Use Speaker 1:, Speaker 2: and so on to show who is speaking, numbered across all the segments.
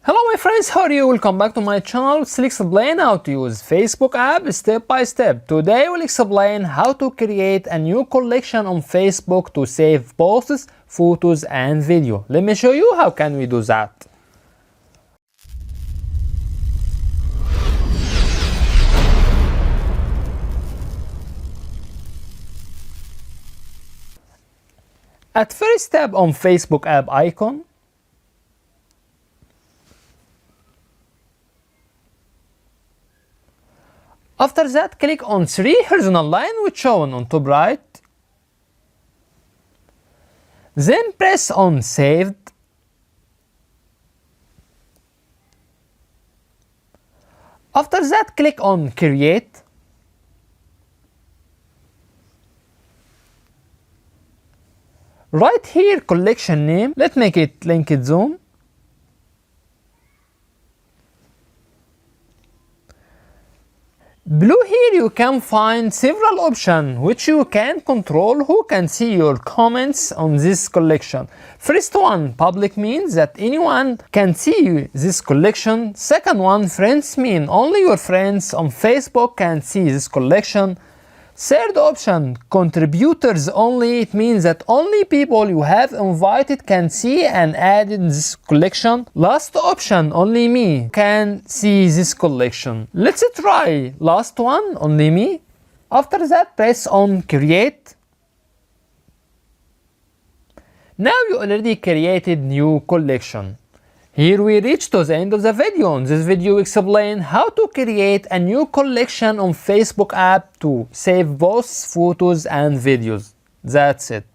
Speaker 1: Hello my friends, how are you? Welcome back to my channel. Let's explain how to use Facebook app step by step. Today we'll explain how to create a new collection on Facebook to save posts, photos and video. Let me show you how can we do that. At first tap on Facebook app icon. After that, click on 3 horizontal lines which shown on top right. Then press on Saved. After that, click on Create. Right here, collection name. Let's make it linked zoom. Below here you can find several options which you can control who can see your comments on this collection. First one, public, means that anyone can see this collection. Second one, friends, mean only your friends on Facebook can see this collection. Third option, contributors only, it means that only people you have invited can see and add in this collection. Last option, only me can see this collection. Let's try last one, only me. After that, press on Create. Now you already created new collection. Here we reach to the end of the video. In this video we explain how to create a new collection on Facebook app to save posts, photos and videos. That's it.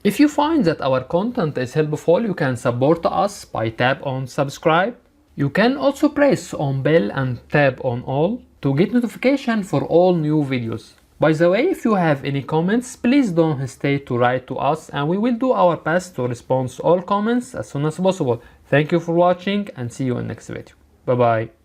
Speaker 1: If you find that our content is helpful, you can support us by tap on subscribe. You can also press on bell and tap on all to get notification for all new videos. By the way, if you have any comments, please don't hesitate to write to us and we will do our best to respond to all comments as soon as possible. Thank you for watching and see you in next video. Bye bye.